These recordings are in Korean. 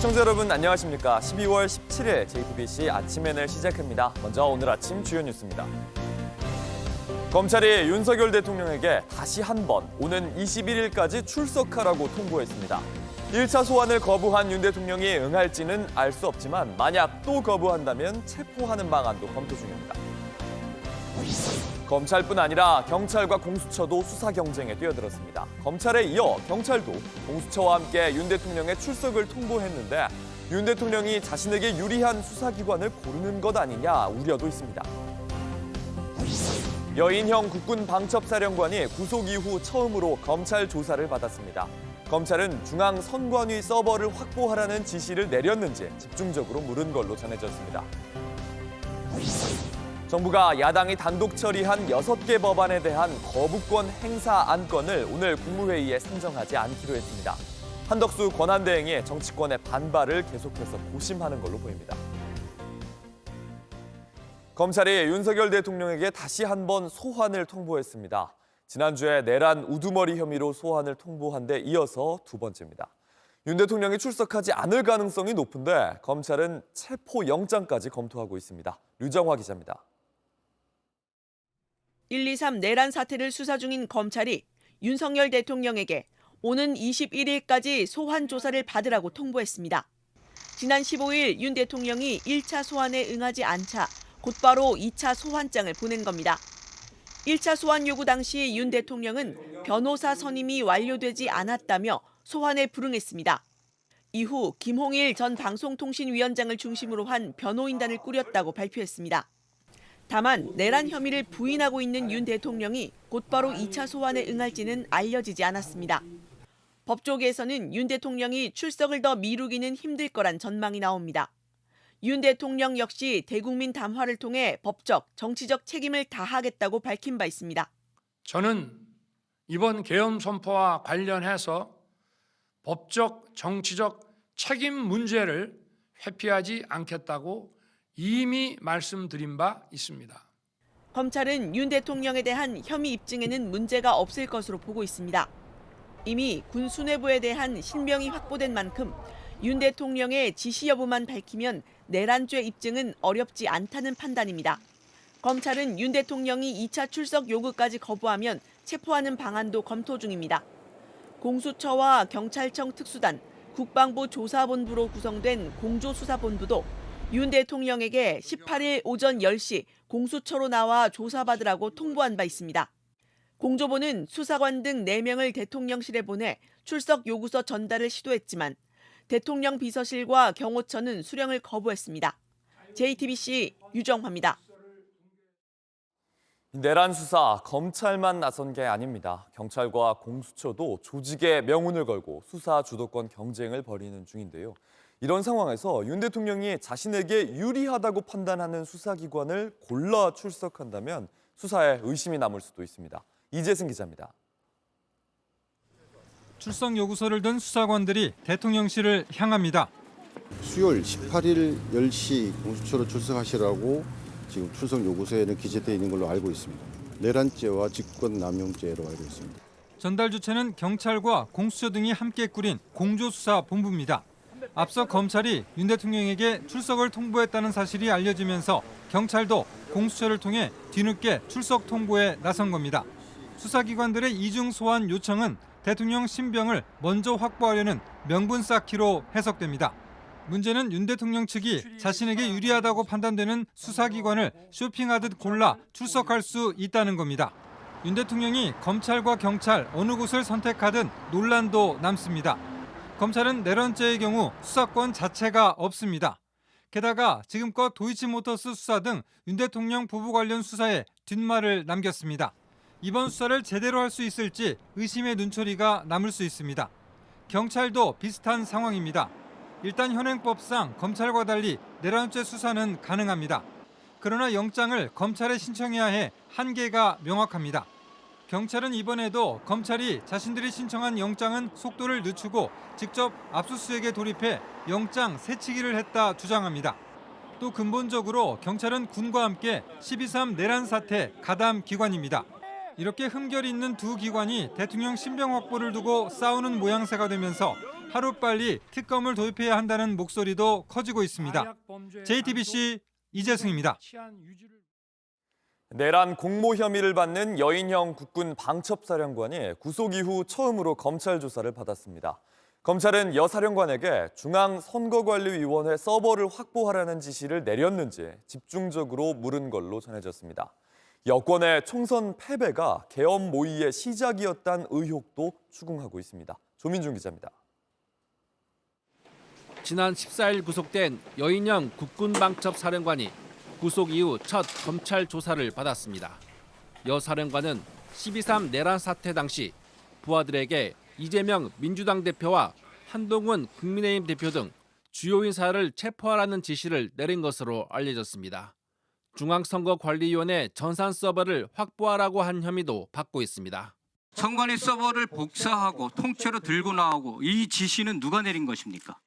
시청자 여러분 안녕하십니까. 12월 17일 JTBC 아침 NL 시작합니다. 먼저 오늘 아침 주요 뉴스입니다. 검찰이 윤석열 대통령에게 다시 한번 오는 21일까지 출석하라고 통보했습니다. 1차 소환을 거부한 윤 대통령이 응할지는 알 수 없지만 만약 또 거부한다면 체포하는 방안도 검토 중입니다. 검찰뿐 아니라 경찰과 공수처도 수사 경쟁에 뛰어들었습니다. 검찰에 이어 경찰도 공수처와 함께 윤 대통령의 출석을 통보했는데 윤 대통령이 자신에게 유리한 수사기관을 고르는 것 아니냐 우려도 있습니다. 여인형 국군 방첩사령관이 구속 이후 처음으로 검찰 조사를 받았습니다. 검찰은 중앙선관위 서버를 확보하라는 지시를 내렸는지 집중적으로 물은 걸로 전해졌습니다. 정부가 야당이 단독 처리한 6개 법안에 대한 거부권 행사 안건을 오늘 국무회의에 상정하지 않기로 했습니다. 한덕수 권한대행이 정치권의 반발을 계속해서 고심하는 걸로 보입니다. 검찰이 윤석열 대통령에게 다시 한번 소환을 통보했습니다. 지난주에 내란 우두머리 혐의로 소환을 통보한 데 이어서 두 번째입니다. 윤 대통령이 출석하지 않을 가능성이 높은데 검찰은 체포영장까지 검토하고 있습니다. 류정화 기자입니다. 1.23 내란 사태를 수사 중인 검찰이 윤석열 대통령에게 오는 21일까지 소환 조사를 받으라고 통보했습니다. 지난 15일 윤 대통령이 1차 소환에 응하지 않자 곧바로 2차 소환장을 보낸 겁니다. 1차 소환 요구 당시 윤 대통령은 변호사 선임이 완료되지 않았다며 소환에 불응했습니다. 이후 김홍일 전 방송통신위원장을 중심으로 한 변호인단을 꾸렸다고 발표했습니다. 다만 내란 혐의를 부인하고 있는 윤 대통령이 곧바로 2차 소환에 응할지는 알려지지 않았습니다. 법조계에서는 윤 대통령이 출석을 더 미루기는 힘들 거란 전망이 나옵니다. 윤 대통령 역시 대국민 담화를 통해 법적, 정치적 책임을 다하겠다고 밝힌 바 있습니다. 저는 이번 계엄 선포와 관련해서 법적, 정치적 책임 문제를 회피하지 않겠다고 이미 말씀드린 바 있습니다. 검찰은 윤 대통령에 대한 혐의 입증에는 문제가 없을 것으로 보고 있습니다. 이미 군 수뇌부에 대한 신병이 확보된 만큼 윤 대통령의 지시 여부만 밝히면 내란죄 입증은 어렵지 않다는 판단입니다. 검찰은 윤 대통령이 2차 출석 요구까지 거부하면 체포하는 방안도 검토 중입니다. 공수처와 경찰청 특수단, 국방부 조사본부로 구성된 공조수사본부도 윤 대통령에게 18일 오전 10시 공수처로 나와 조사받으라고 통보한 바 있습니다. 공조본은 수사관 등 4명을 대통령실에 보내 출석 요구서 전달을 시도했지만 대통령 비서실과 경호처는 수령을 거부했습니다. JTBC 유정화입니다. 내란 수사, 검찰만 나선 게 아닙니다. 경찰과 공수처도 조직의 명운을 걸고 수사 주도권 경쟁을 벌이는 중인데요. 이런 상황에서 윤 대통령이 자신에게 유리하다고 판단하는 수사기관을 골라 출석한다면 수사에 의심이 남을 수도 있습니다. 이재승 기자입니다. 출석 요구서를 든 수사관들이 대통령실을 향합니다. 수요일 18일 10시 공수처로 출석하시라고 지금 출석 요구서에는 기재되어 있는 걸로 알고 있습니다. 내란죄와 직권남용죄로 알고 있습니다. 전달 주체는 경찰과 공수처 등이 함께 꾸린 공조수사본부입니다. 앞서 검찰이 윤 대통령에게 출석을 통보했다는 사실이 알려지면서 경찰도 공수처를 통해 뒤늦게 출석 통보에 나선 겁니다. 수사기관들의 이중 소환 요청은 대통령 신병을 먼저 확보하려는 명분 쌓기로 해석됩니다. 문제는 윤 대통령 측이 자신에게 유리하다고 판단되는 수사기관을 쇼핑하듯 골라 출석할 수 있다는 겁니다. 윤 대통령이 검찰과 경찰 어느 곳을 선택하든 논란도 남습니다. 검찰은 내란죄의 경우 수사권 자체가 없습니다. 게다가 지금껏 도이치모터스 수사 등 윤 대통령 부부 관련 수사에 뒷말을 남겼습니다. 이번 수사를 제대로 할 수 있을지 의심의 눈초리가 남을 수 있습니다. 경찰도 비슷한 상황입니다. 일단 현행법상 검찰과 달리 내란죄 수사는 가능합니다. 그러나 영장을 검찰에 신청해야 해 한계가 명확합니다. 경찰은 이번에도 검찰이 자신들이 신청한 영장은 속도를 늦추고 직접 압수수색에 돌입해 영장 새치기를 했다 주장합니다. 또 근본적으로 경찰은 군과 함께 12.3 내란 사태 가담 기관입니다. 이렇게 흠결이 있는 두 기관이 대통령 신병 확보를 두고 싸우는 모양새가 되면서 하루빨리 특검을 도입해야 한다는 목소리도 커지고 있습니다. JTBC 이재승입니다. 내란 공모 혐의를 받는 여인형 국군 방첩사령관이 구속 이후 처음으로 검찰 조사를 받았습니다. 검찰은 여 사령관에게 중앙선거관리위원회 서버를 확보하라는 지시를 내렸는지 집중적으로 물은 걸로 전해졌습니다. 여권의 총선 패배가 계엄 모의의 시작이었다는 의혹도 추궁하고 있습니다. 조민중 기자입니다. 지난 14일 구속된 여인형 국군방첩사령관이 구속 이후 첫 검찰 조사를 받았습니다. 여 사령관은 12.3 내란 사태 당시 부하들에게 이재명 민주당 대표와 한동훈 국민의힘 대표 등 주요 인사를 체포하라는 지시를 내린 것으로 알려졌습니다. 중앙선거관리위원회 전산 서버를 확보하라고 한 혐의도 받고 있습니다. 선관위 서버를 복사하고 통째로 들고 나오고 이 지시는 누가 내린 것입니까?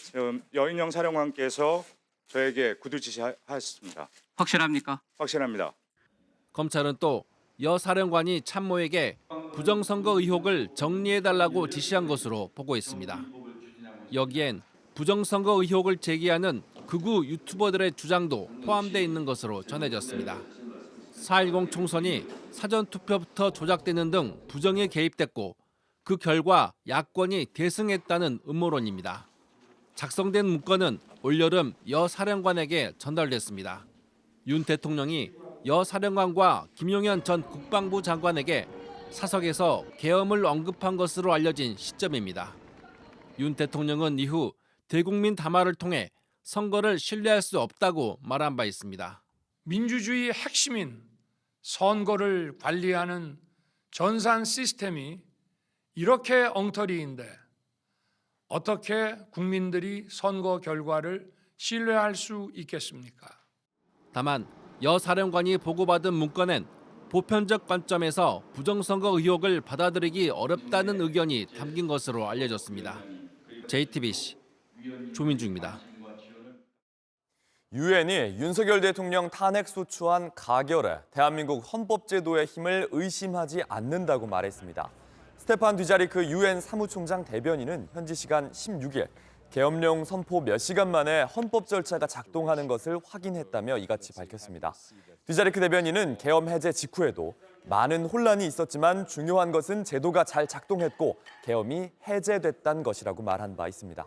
지금 여인영 사령관께서 저에게 구두 지시하셨습니다. 확실합니까? 확실합니다. 검찰은 또 여 사령관이 참모에게 부정선거 의혹을 정리해달라고 지시한 것으로 보고 있습니다. 여기엔 부정선거 의혹을 제기하는 극우 유튜버들의 주장도 포함되어 있는 것으로 전해졌습니다. 4.10 총선이 사전투표부터 조작되는 등 부정에 개입됐고 그 결과 야권이 대승했다는 음모론입니다. 작성된 문건은 올여름 여 사령관에게 전달됐습니다. 윤 대통령이 여 사령관과 김용현 전 국방부 장관에게 사석에서 계엄을 언급한 것으로 알려진 시점입니다. 윤 대통령은 이후 대국민 담화를 통해 선거를 신뢰할 수 없다고 말한 바 있습니다. 민주주의의 핵심인 선거를 관리하는 전산 시스템이 이렇게 엉터리인데 어떻게 국민들이 선거 결과를 신뢰할 수 있겠습니까? 다만 여 사령관이 보고받은 문건엔 보편적 관점에서 부정선거 의혹을 받아들이기 어렵다는 의견이 담긴 것으로 알려졌습니다. JTBC 조민중입니다. 유엔이 윤석열 대통령 탄핵 소추안 가결에 대한민국 헌법제도의 힘을 의심하지 않는다고 말했습니다. 스테판 듀자리크 유엔 사무총장 대변인은 현지 시간 16일 계엄령 선포 몇 시간 만에 헌법 절차가 작동하는 것을 확인했다며 이같이 밝혔습니다. 듀자리크 대변인은 계엄 해제 직후에도 많은 혼란이 있었지만 중요한 것은 제도가 잘 작동했고 계엄이 해제됐다는 것이라고 말한 바 있습니다.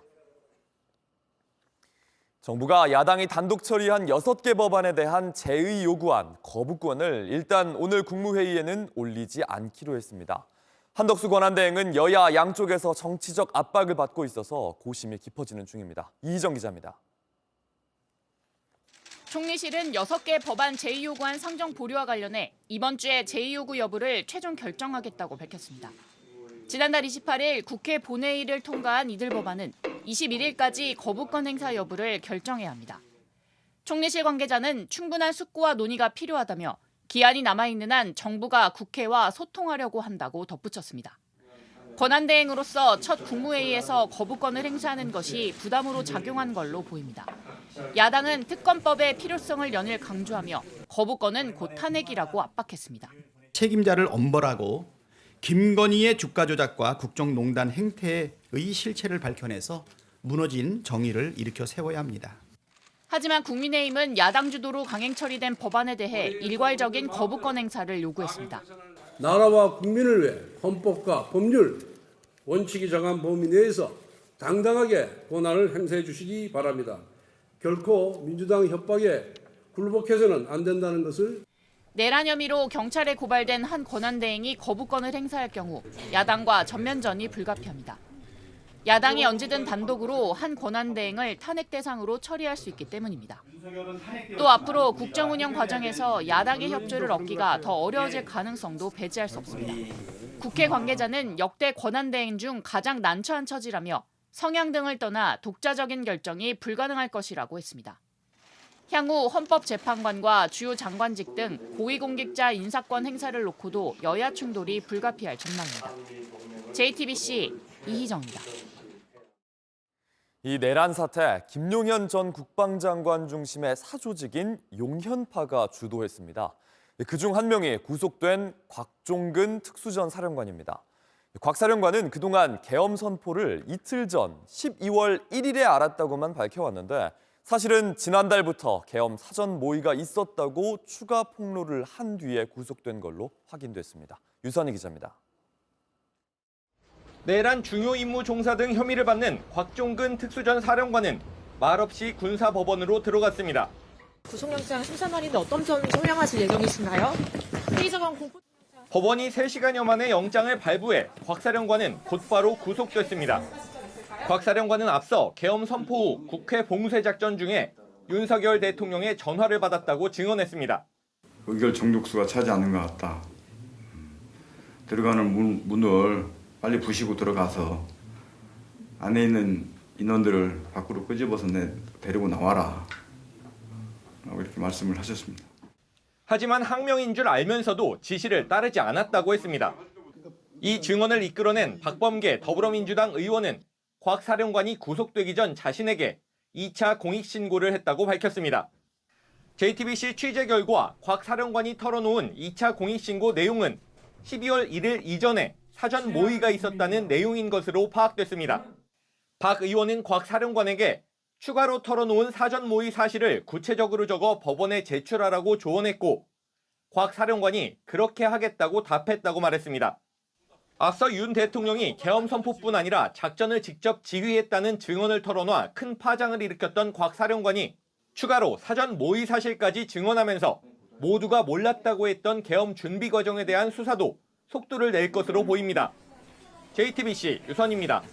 정부가 야당이 단독 처리한 6개 법안에 대한 제의 요구안, 거부권을 일단 오늘 국무회의에는 올리지 않기로 했습니다. 한덕수 권한대행은 여야 양쪽에서 정치적 압박을 받고 있어서 고심이 깊어지는 중입니다. 이희정 기자입니다. 총리실은 6개 법안 제의 요구안 상정 보류와 관련해 이번 주에 제의 요구 여부를 최종 결정하겠다고 밝혔습니다. 지난달 28일 국회 본회의를 통과한 이들 법안은 21일까지 거부권 행사 여부를 결정해야 합니다. 총리실 관계자는 충분한 숙고와 논의가 필요하다며 기한이 남아있는 한 정부가 국회와 소통하려고 한다고 덧붙였습니다. 권한대행으로서 첫 국무회의에서 거부권을 행사하는 것이 부담으로 작용한 걸로 보입니다. 야당은 특검법의 필요성을 연일 강조하며 거부권은 곧 탄핵이라고 압박했습니다. 책임자를 엄벌하고 김건희의 주가 조작과 국정농단 행태의 실체를 밝혀내서 무너진 정의를 일으켜 세워야 합니다. 하지만 국민의힘은 야당 주도로 강행 처리된 법안에 대해 일괄적인 거부권 행사를 요구했습니다. 나라와 국민을 위해 헌법과 법률, 원칙이 정한 범위 내에서 당당하게 권한을 행사해 주시기 바랍니다. 결코 민주당 협박에 굴복해서는 안 된다는 것을. 내란 혐의로 경찰에 고발된 한 권한대행이 거부권을 행사할 경우 야당과 전면전이 불가피합니다. 야당이 언제든 단독으로 한 권한대행을 탄핵 대상으로 처리할 수 있기 때문입니다. 또 앞으로 국정운영 과정에서 야당의 협조를 얻기가 더 어려워질 가능성도 배제할 수 없습니다. 국회 관계자는 역대 권한대행 중 가장 난처한 처지라며 성향 등을 떠나 독자적인 결정이 불가능할 것이라고 했습니다. 향후 헌법재판관과 주요 장관직 등 고위공직자 인사권 행사를 놓고도 여야 충돌이 불가피할 전망입니다. JTBC 이희정입니다. 이 내란 사태, 김용현 전 국방장관 중심의 사조직인 용현파가 주도했습니다. 그중 한 명이 구속된 곽종근 특수전 사령관입니다. 곽 사령관은 그동안 계엄 선포를 이틀 전 12월 1일에 알았다고만 밝혀왔는데 사실은 지난달부터 계엄 사전 모의가 있었다고 추가 폭로를 한 뒤에 구속된 걸로 확인됐습니다. 유선희 기자입니다. 내란 중요 임무 종사 등 혐의를 받는 곽종근 특수전 사령관은 말없이 군사법원으로 들어갔습니다. 구속영장 심사만인데 어떤 점 설명하실 예정이신가요? 피의자가 공포... 법원이 3시간여 만에 영장을 발부해 곽 사령관은 곧바로 구속됐습니다. 곽 사령관은 앞서 계엄 선포 후 국회 봉쇄 작전 중에 윤석열 대통령의 전화를 받았다고 증언했습니다. 의결 정족수가 차지 않는 것 같다. 들어가는 문을 빨리 부시고 들어가서 안에 있는 인원들을 밖으로 끄집어서 데리고 나와라. 라고 이렇게 말씀을 하셨습니다. 하지만 항명인 줄 알면서도 지시를 따르지 않았다고 했습니다. 이 증언을 이끌어낸 박범계 더불어민주당 의원은 곽 사령관이 구속되기 전 자신에게 2차 공익신고를 했다고 밝혔습니다. JTBC 취재 결과 곽 사령관이 털어놓은 2차 공익신고 내용은 12월 1일 이전에 사전 모의가 있었다는 내용인 것으로 파악됐습니다. 박 의원은 곽 사령관에게 추가로 털어놓은 사전 모의 사실을 구체적으로 적어 법원에 제출하라고 조언했고 곽 사령관이 그렇게 하겠다고 답했다고 말했습니다. 앞서 윤 대통령이 계엄 선포뿐 아니라 작전을 직접 지휘했다는 증언을 털어놔 큰 파장을 일으켰던 곽 사령관이 추가로 사전 모의 사실까지 증언하면서 모두가 몰랐다고 했던 계엄 준비 과정에 대한 수사도 속도를 낼 것으로 보입니다. JTBC 유선입니다.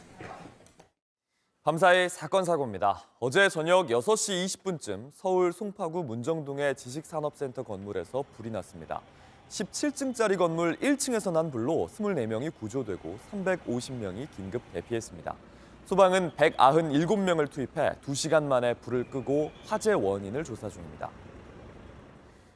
밤사이 사건 사고입니다. 어제 저녁 6시 20분쯤 서울 송파구 문정동의 지식산업센터 건물에서 불이 났습니다. 17층짜리 건물 1층에서 난 불로 24명이 구조되고 350명이 긴급 대피했습니다. 소방은 197명을 투입해 2시간 만에 불을 끄고 화재 원인을 조사 중입니다.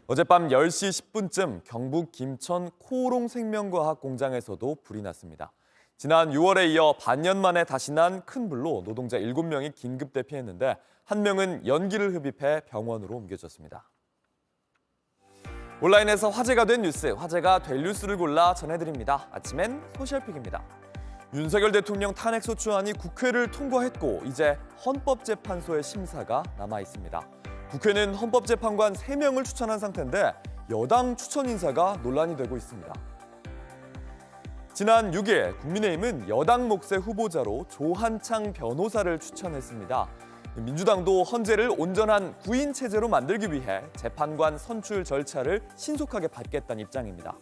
어젯밤 10시 10분쯤 경북 김천 코오롱 생명과학 공장에서도 불이 났습니다. 지난 6월에 이어 반년 만에 다시 난 큰 불로 노동자 7명이 긴급 대피했는데 1명은 연기를 흡입해 병원으로 옮겨졌습니다. 온라인에서 화제가 된 뉴스, 화제가 될 뉴스를 골라 전해드립니다. 아침엔 소셜픽입니다. 윤석열 대통령 탄핵소추안이 국회를 통과했고 이제 헌법재판소의 심사가 남아있습니다. 국회는 헌법재판관 3명을 추천한 상태인데 여당 추천 인사가 논란이 되고 있습니다. 지난 6일 국민의힘은 여당 몫의 후보자로 조한창 변호사를 추천했습니다. 민주당도 헌재를 온전한 구인 체제로 만들기 위해 재판관 선출 절차를 신속하게 밟겠다는 입장입니다.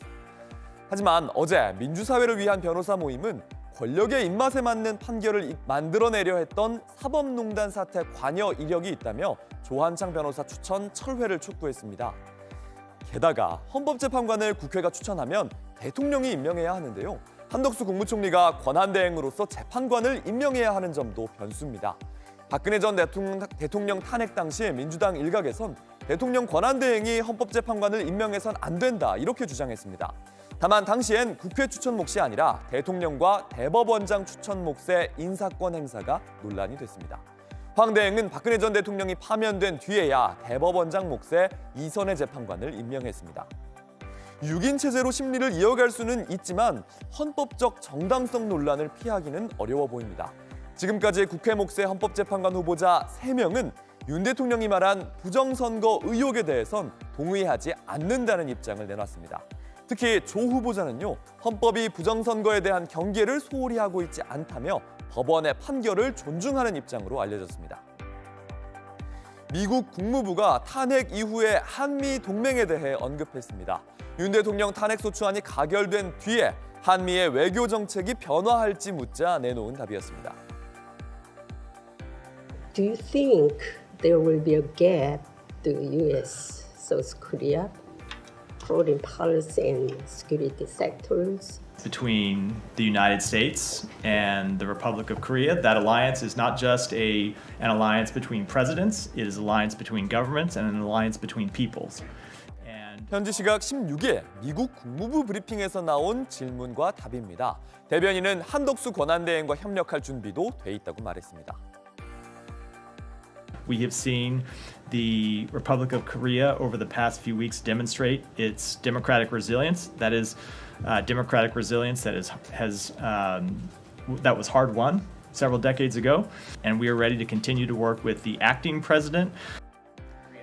하지만 어제 민주사회를 위한 변호사 모임은 권력의 입맛에 맞는 판결을 만들어내려 했던 사법농단 사태 관여 이력이 있다며 조한창 변호사 추천 철회를 촉구했습니다. 게다가 헌법재판관을 국회가 추천하면 대통령이 임명해야 하는데요. 한덕수 국무총리가 권한대행으로서 재판관을 임명해야 하는 점도 변수입니다. 박근혜 전 대통령 탄핵 당시 민주당 일각에선 대통령 권한대행이 헌법재판관을 임명해선 안 된다 이렇게 주장했습니다. 다만 당시엔 국회 추천 몫이 아니라 대통령과 대법원장 추천 몫의 인사권 행사가 논란이 됐습니다. 황 대행은 박근혜 전 대통령이 파면된 뒤에야 대법원장 몫의 이선의 재판관을 임명했습니다. 6인 체제로 심리를 이어갈 수는 있지만 헌법적 정당성 논란을 피하기는 어려워 보입니다. 지금까지 국회 몫의 헌법재판관 후보자 3명은 윤 대통령이 말한 부정선거 의혹에 대해선 동의하지 않는다는 입장을 내놨습니다. 특히 조 후보자는요, 헌법이 부정선거에 대한 경계를 소홀히 하고 있지 않다며 법원의 판결을 존중하는 입장으로 알려졌습니다. 미국 국무부가 탄핵 이후의 한미 동맹에 대해 언급했습니다. 윤 대통령 탄핵소추안이 가결된 뒤에 한미의 외교 정책이 변화할지 묻자 내놓은 답이었습니다. Do you think there will be a gap to U.S. South Korea foreign policy and security sectors? Between the United States and the Republic of Korea, that alliance is not just an alliance between presidents, it is an alliance between governments and an alliance between peoples. 현지 시각 16일 미국 국무부 브리핑에서 나온 질문과 답입니다. 대변인은 한덕수 권한대행과 협력할 준비도 돼 있다고 말했습니다. We have seen the Republic of Korea over the past few weeks demonstrate its democratic resilience. That is democratic resilience that that was hard won several decades ago, and we are ready to continue to work with the acting president.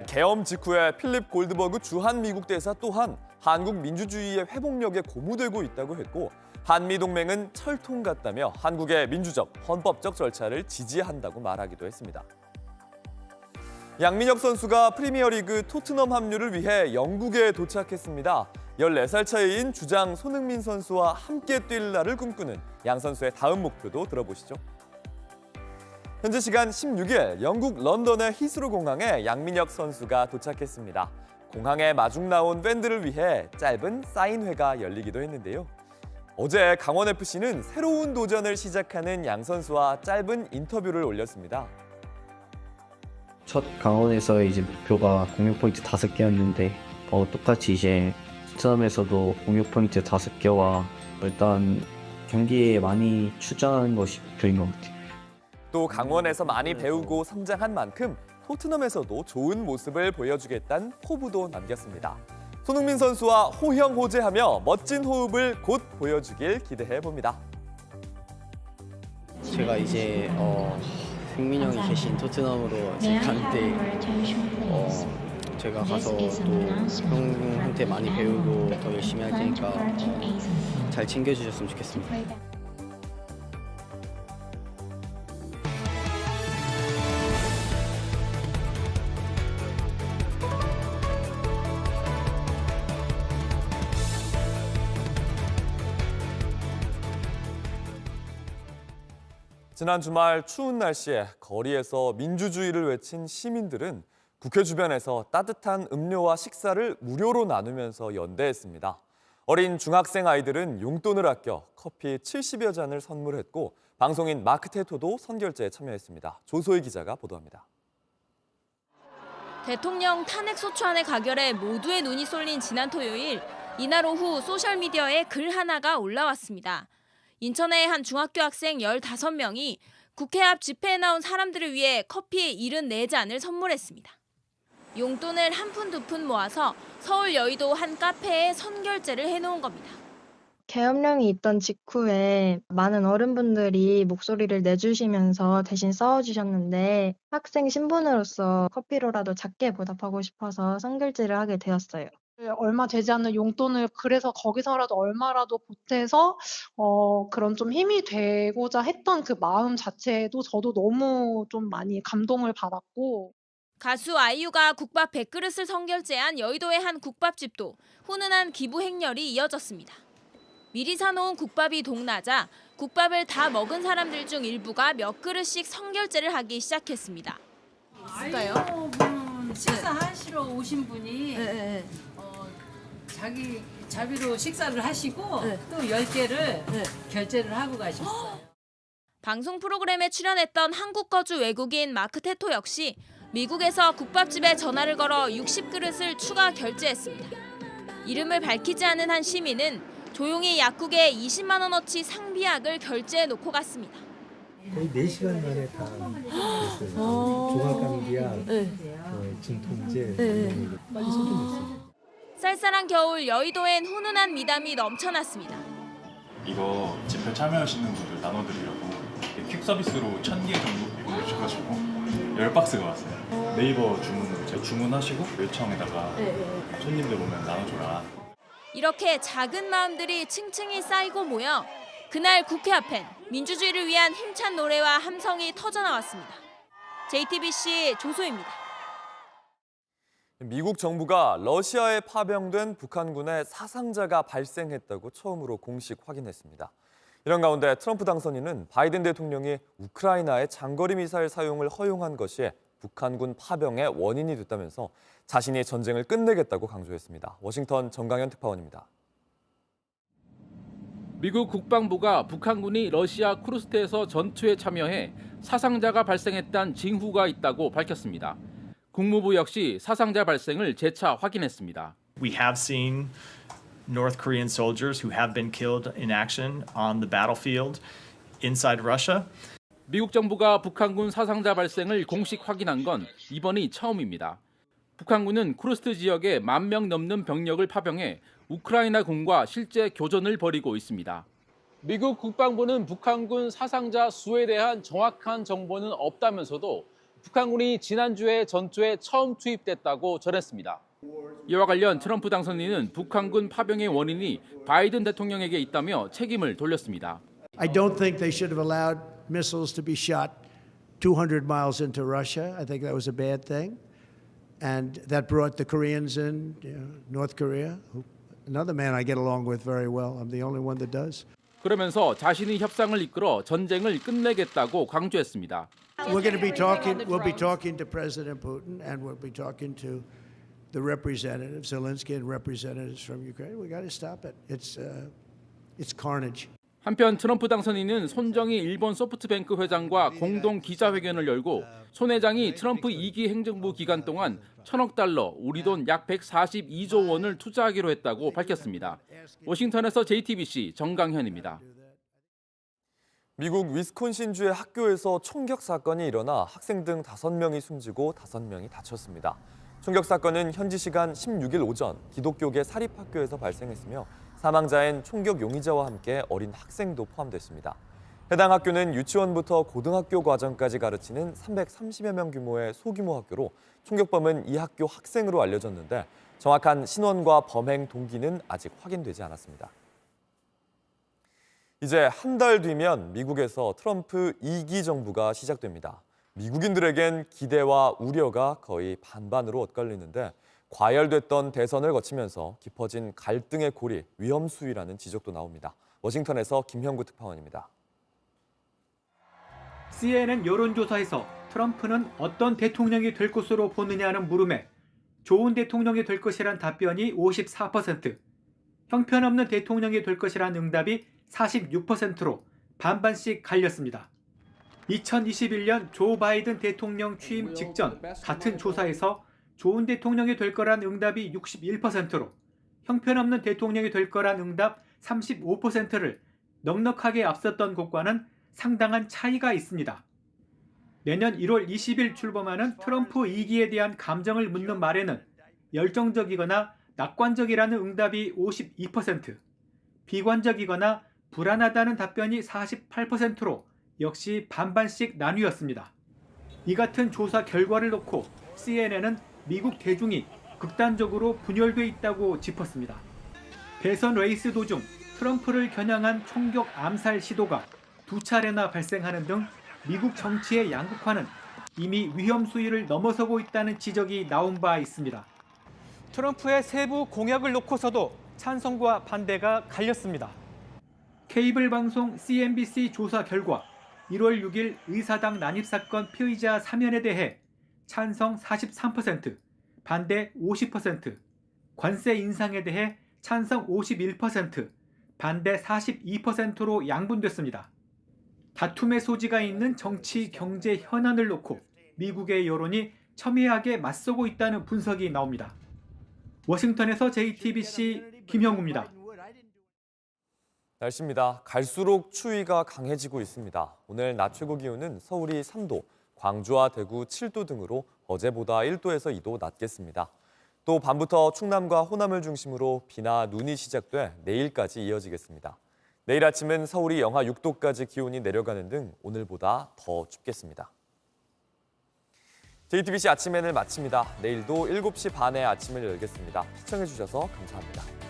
계엄 직후에 필립 골드버그 주한 미국 대사 또한 한국 민주주의의 회복력에 고무되고 있다고 했고 한미 동맹은 철통 같다며 한국의 민주적, 헌법적 절차를 지지한다고 말하기도 했습니다. 양민혁 선수가 프리미어리그 토트넘 합류를 위해 영국에 도착했습니다. 14살 차이인 주장 손흥민 선수와 함께 뛸 날을 꿈꾸는 양 선수의 다음 목표도 들어보시죠. 현재 시간 16일 영국 런던의 히스로 공항에 양민혁 선수가 도착했습니다. 공항에 마중 나온 팬들을 위해 짧은 사인회가 열리기도 했는데요. 어제 강원FC는 새로운 도전을 시작하는 양 선수와 짧은 인터뷰를 올렸습니다. 첫 강원에서 이제 목표가 공격 포인트 5개였는데 똑같이 이제 토트넘에서도 공격 포인트 5개와 일단 경기에 많이 출전하는 것이 목표인 것 같아요. 또 강원에서 많이 배우고 성장한 만큼 토트넘에서도 좋은 모습을 보여주겠다는 포부도 남겼습니다. 손흥민 선수와 호형호재하며 멋진 호흡을 곧 보여주길 기대해봅니다. 제가 이제 흥민 형이 계신 토트넘으로 가는데 제가 가서 또 형한테 많이 배우고 더 열심히 할 테니까 잘 챙겨주셨으면 좋겠습니다. 지난 주말 추운 날씨에 거리에서 민주주의를 외친 시민들은 국회 주변에서 따뜻한 음료와 식사를 무료로 나누면서 연대했습니다. 어린 중학생 아이들은 용돈을 아껴 커피 70여 잔을 선물했고 방송인 마크 테토도 선결제에 참여했습니다. 조소희 기자가 보도합니다. 대통령 탄핵 소추안의 가결에 모두의 눈이 쏠린 지난 토요일, 이날 오후 소셜미디어에 글 하나가 올라왔습니다. 인천의 한 중학교 학생 15명이 국회 앞 집회에 나온 사람들을 위해 커피 74잔을 선물했습니다. 용돈을 한 푼 두 푼 모아서 서울 여의도 한 카페에 선결제를 해놓은 겁니다. 계엄령이 있던 직후에 많은 어른분들이 목소리를 내주시면서 대신 싸워주셨는데 학생 신분으로서 커피로라도 작게 보답하고 싶어서 선결제를 하게 되었어요. 얼마 되지 않는 용돈을 그래서 거기서라도 얼마라도 보태서 그런 좀 힘이 되고자 했던 그 마음 자체도 저도 너무 좀 많이 감동을 받았고. 가수 아이유가 국밥 100그릇을 선결제한 여의도의 한 국밥집도 훈훈한 기부 행렬이 이어졌습니다. 미리 사놓은 국밥이 동나자 국밥을 다 먹은 사람들 중 일부가 몇 그릇씩 선결제를 하기 시작했습니다. 있을까요? 식사하시러 오신 분이 자기 자비로 식사를 하시고 또 10개를 결제를 하고 가셨어요. 방송 프로그램에 출연했던 한국 거주 외국인 마크 테토 역시 미국에서 국밥집에 전화를 걸어 60그릇을 추가 결제했습니다. 이름을 밝히지 않은 한 시민은 조용히 약국에 20만 원어치 상비약을 결제해 놓고 갔습니다. 거의 4시간 만에 다 됐어요. 종합감기약, 진통제 빨리 소진했어요. 쌀쌀한 겨울 여의도엔 훈훈한 미담이 넘쳐났습니다. 이거 집회 참여하시는 분들 나눠드리려고 퀵 서비스로 1000개 정도 보내주셔가지고 10박스가 왔어요. 네이버 주문으로 주문하시고 요청에다가 손님들 오면 나눠줘라. 이렇게 작은 마음들이 층층이 쌓이고 모여 그날 국회 앞엔 민주주의를 위한 힘찬 노래와 함성이 터져나왔습니다. JTBC 조소입니다. 미국 정부가 러시아에 파병된 북한군의 사상자가 발생했다고 처음으로 공식 확인했습니다. 이런 가운데 트럼프 당선인은 바이든 대통령이 우크라이나의 장거리 미사일 사용을 허용한 것이 북한군 파병의 원인이 됐다면서 자신이 전쟁을 끝내겠다고 강조했습니다. 워싱턴 정강현 특파원입니다. 미국 국방부가 북한군이 러시아 쿠르스크에서 전투에 참여해 사상자가 발생했다는 징후가 있다고 밝혔습니다. 국무부 역시 사상자 발생을 재차 확인했습니다. We have seen North Korean soldiers who have been killed in action on the battlefield inside Russia. 미국 정부가 북한군 사상자 발생을 공식 확인한 건 이번이 처음입니다. 북한군은 쿠르스크 지역에 10,000명 넘는 병력을 파병해 우크라이나군과 실제 교전을 벌이고 있습니다. 미국 국방부는 북한군 사상자 수에 대한 정확한 정보는 없다면서도 북한군이 지난주에 전투에 처음 투입됐다고 전했습니다. 이와 관련 트럼프 당선인은 북한군 파병의 원인이 바이든 대통령에게 있다며 책임을 돌렸습니다. I don't think they should have allowed missiles to be shot 200 miles into Russia. I think that was a bad thing. And that brought the Koreans in, North Korea, another man I get along with very well. I'm the only one that does. 그러면서 자신이 협상을 이끌어 전쟁을 끝내겠다고 강조했습니다. We'll be talking to President Putin and we'll be talking to the representatives, Zelensky and representatives from Ukraine. We got to stop it. It's carnage. 한편 트럼프 당선인은 손정희 일본 소프트뱅크 회장과 공동 기자회견을 열고 손 회장이 트럼프 2기 행정부 기간 동안 1,000억 달러, 우리 돈 약 142조 원을 투자하기로 했다고 밝혔습니다. 워싱턴에서 JTBC 정강현입니다. 미국 위스콘신주의 학교에서 총격 사건이 일어나 학생 등 5명이 숨지고 5명이 다쳤습니다. 총격 사건은 현지 시간 16일 오전 기독교계 사립학교에서 발생했으며 사망자엔 총격 용의자와 함께 어린 학생도 포함됐습니다. 해당 학교는 유치원부터 고등학교 과정까지 가르치는 330여 명 규모의 소규모 학교로 총격범은 이 학교 학생으로 알려졌는데 정확한 신원과 범행 동기는 아직 확인되지 않았습니다. 이제 한 달 뒤면 미국에서 트럼프 2기 정부가 시작됩니다. 미국인들에겐 기대와 우려가 거의 반반으로 엇갈리는데 과열됐던 대선을 거치면서 깊어진 갈등의 고리, 위험 수위라는 지적도 나옵니다. 워싱턴에서 김형구 특파원입니다. CNN 여론조사에서 트럼프는 어떤 대통령이 될 것으로 보느냐는 물음에 좋은 대통령이 될 것이란 답변이 54%, 형편없는 대통령이 될 것이란 응답이 46%로 반반씩 갈렸습니다. 2021년 조 바이든 대통령 취임 직전 같은 조사에서 좋은 대통령이 될 거란 응답이 61%로 형편없는 대통령이 될 거란 응답 35%를 넉넉하게 앞섰던 곳과는 상당한 차이가 있습니다. 내년 1월 20일 출범하는 트럼프 2기에 대한 감정을 묻는 말에는 열정적이거나 낙관적이라는 응답이 52%, 비관적이거나 불안하다는 답변이 48%로 역시 반반씩 나뉘었습니다. 이 같은 조사 결과를 놓고 CNN은 미국 대중이 극단적으로 분열돼 있다고 짚었습니다. 대선 레이스 도중 트럼프를 겨냥한 총격 암살 시도가 2차례나 발생하는 등 미국 정치의 양극화는 이미 위험 수위를 넘어서고 있다는 지적이 나온 바 있습니다. 트럼프의 세부 공약을 놓고서도 찬성과 반대가 갈렸습니다. 케이블 방송 CNBC 조사 결과 1월 6일 의사당 난입사건 피의자 사면에 대해 찬성 43%, 반대 50%, 관세 인상에 대해 찬성 51%, 반대 42%로 양분됐습니다. 다툼의 소지가 있는 정치, 경제 현안을 놓고 미국의 여론이 첨예하게 맞서고 있다는 분석이 나옵니다. 워싱턴에서 JTBC 김형우입니다. 날씨입니다. 갈수록 추위가 강해지고 있습니다. 오늘 낮 최고 기온은 서울이 3도, 광주와 대구 7도 등으로 어제보다 1도에서 2도 낮겠습니다. 또 밤부터 충남과 호남을 중심으로 비나 눈이 시작돼 내일까지 이어지겠습니다. 내일 아침은 서울이 영하 6도까지 기온이 내려가는 등 오늘보다 더 춥겠습니다. JTBC 아침엔을 마칩니다. 내일도 7시 반에 아침을 열겠습니다. 시청해주셔서 감사합니다.